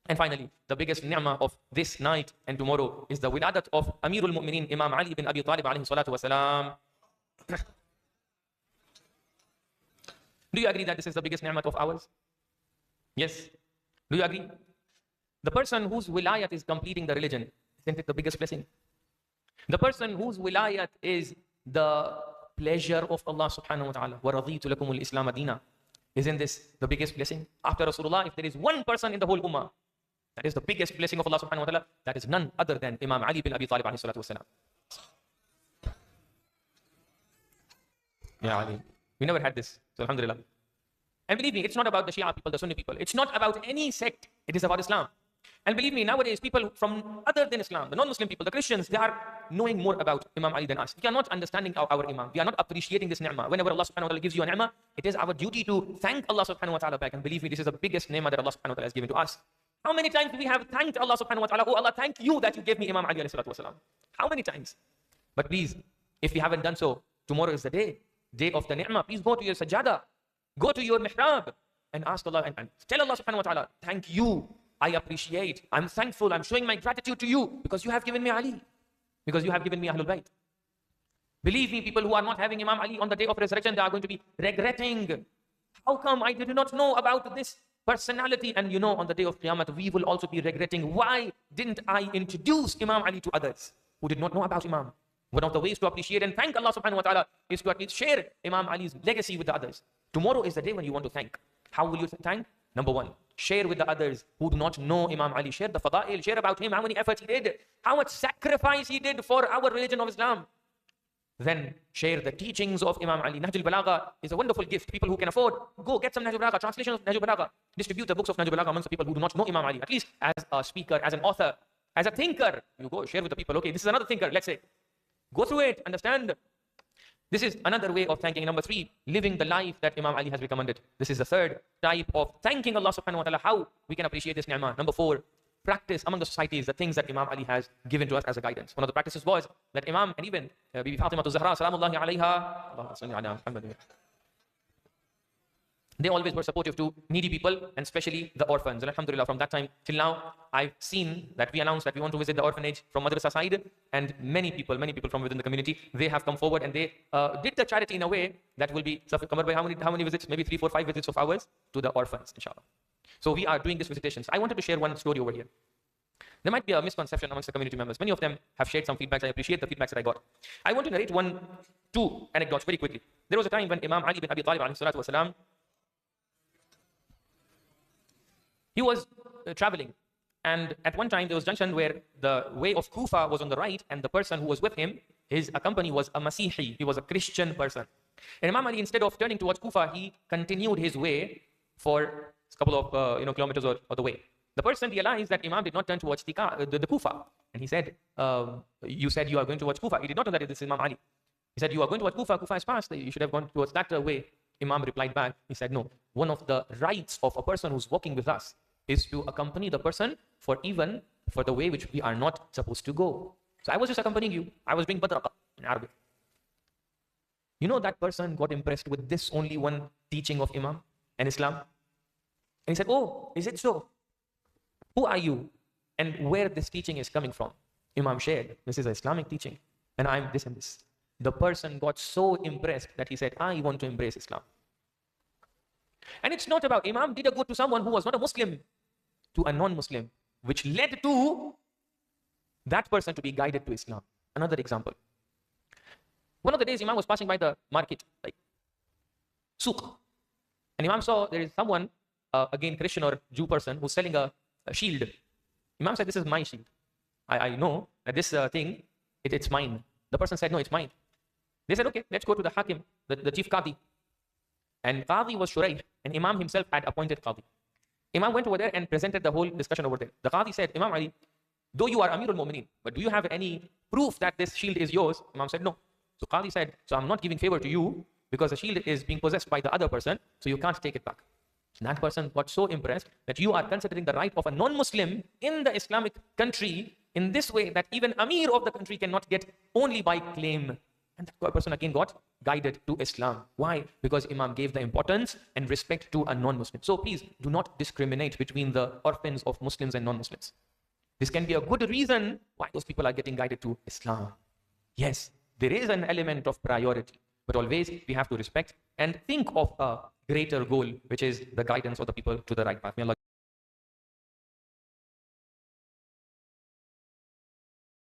And finally, the biggest ni'mah of this night and tomorrow is the wiladat of Amirul Mu'mineen Imam Ali bin Abi Talib alayhi salatu wasalam. Do you agree that this is the biggest ni'mah of ours? Yes. Do you agree? The person whose wilayat is completing the religion, isn't it the biggest blessing? The person whose wilayat is the pleasure of Allah subhanahu wa ta'ala. وَرَضِيتُ لَكُمُ الْإِسْلَامَ دِينًا. Isn't this the biggest blessing? After Rasulullah, if there is one person in the whole ummah, that is the biggest blessing of Allah subhanahu wa ta'ala, that is none other than Imam Ali bin Abi Talib alayhi salatu wasalam. Yeah, Ali. We never had this, so alhamdulillah. And believe me, it's not about the Shia people, the Sunni people. It's not about any sect. It is about Islam. And believe me, nowadays, people from other than Islam, the non-Muslim people, the Christians, they are knowing more about Imam Ali than us. We are not understanding our Imam. We are not appreciating this ni'mah. Whenever Allah subhanahu wa ta'ala gives you a ni'mah, it is our duty to thank Allah subhanahu wa ta'ala back. And believe me, this is the biggest ni'mah that Allah subhanahu wa ta'ala has given to us. How many times we have thanked Allah subhanahu wa ta'ala? Oh Allah, thank you that you gave me Imam Ali alayhi salatu wasalam. How many times? But please, if you haven't done so, tomorrow is the day of the ni'mah. Please go to your sajada, go to your mihrab, and ask Allah and tell Allah subhanahu wa ta'ala, thank you. I appreciate, I'm thankful, I'm showing my gratitude to you because you have given me Ali, because you have given me Ahlul Bayt. Believe me, people who are not having Imam Ali on the day of resurrection, they are going to be regretting. How come I did not know about this personality? And you know, on the day of Qiyamah, we will also be regretting, why didn't I introduce Imam Ali to others who did not know about Imam? One of the ways to appreciate and thank Allah subhanahu wa ta'ala is to at least share Imam Ali's legacy with the others. Tomorrow is the day when you want to thank. How will you thank? Number one, share with the others who do not know Imam Ali. Share the fada'il, share about him, how many efforts he did, how much sacrifice he did for our religion of Islam. Then share the teachings of Imam Ali. Nahjul Balagha is a wonderful gift. People who can afford, go get some Nahjul Balagha, translation of Nahjul Balagha. Distribute the books of Nahjul Balagha amongst the people who do not know Imam Ali. At least as a speaker, as an author, as a thinker, you go share with the people. Okay, this is another thinker, let's say. Go through it, understand. This is another way of thanking. Number three, living the life that Imam Ali has recommended. This is the third type of thanking Allah subhanahu wa ta'ala, how we can appreciate this ni'mah. Number four, practice among the societies the things that Imam Ali has given to us as a guidance. One of the practices was that Imam and even Bibi Fatima Zahra, salamullahi alayha, they always were supportive to needy people and especially the orphans. And alhamdulillah, from that time till now, I've seen that we announced that we want to visit the orphanage from Madrasa side, and many people from within the community, they have come forward and they did the charity in a way that will be covered by how many visits? Maybe 3, 4, 5 visits of ours to the orphans, inshallah. So we are doing these visitations. I wanted to share one story over here. There might be a misconception amongst the community members. Many of them have shared some feedbacks. I appreciate the feedbacks that I got. I want to narrate two anecdotes very quickly. There was a time when Imam Ali bin Abi Talib alayhi salatu wasalam, he was traveling, and at one time there was a junction where the way of Kufa was on the right, and the person who was with him, his company was a Masihi, he was a Christian person. And Imam Ali, instead of turning towards Kufa, he continued his way for a couple of kilometers or the way. The person realized that Imam did not turn towards the Kufa, and he said, you said you are going towards Kufa. He did not know that this is Imam Ali. He said, you are going towards Kufa, Kufa is past, you should have gone towards that way. Imam replied back, he said, no, one of the rights of a person who's walking with us is to accompany the person for the way which we are not supposed to go. So I was just accompanying you. I was doing badraqa in Arabic. You know, that person got impressed with this only one teaching of Imam and Islam. And he said, oh, is it so? Who are you? And where this teaching is coming from? Imam shared, this is an Islamic teaching, and I'm this and this. The person got so impressed that he said, I want to embrace Islam. And it's not about, Imam did a good to someone who was not a Muslim, to a non-Muslim, which led to that person to be guided to Islam. Another example. One of the days, Imam was passing by the market, like souk. And Imam saw there is someone, again Christian or Jew person, who's selling a shield. Imam said, this is my shield. I know that this thing, it's mine. The person said, no, it's mine. They said, okay, let's go to the Hakim, the chief Qadi. And Qadi was Shuraih, and Imam himself had appointed Qadi. Imam went over there and presented the whole discussion over there. The Qadi said, Imam Ali, though you are Amirul Mu'mineen, but do you have any proof that this shield is yours? Imam said, no. So Qadi said, so I'm not giving favor to you because the shield is being possessed by the other person, so you can't take it back. So that person got so impressed that you are considering the right of a non-Muslim in the Islamic country in this way that even Amir of the country cannot get only by claim. And that person again got guided to Islam. Why? Because Imam gave the importance and respect to a non-Muslim. So please do not discriminate between the orphans of Muslims and non-Muslims. This can be a good reason why those people are getting guided to Islam. Yes, there is an element of priority, but always we have to respect and think of a greater goal, which is the guidance of the people to the right path. May Allah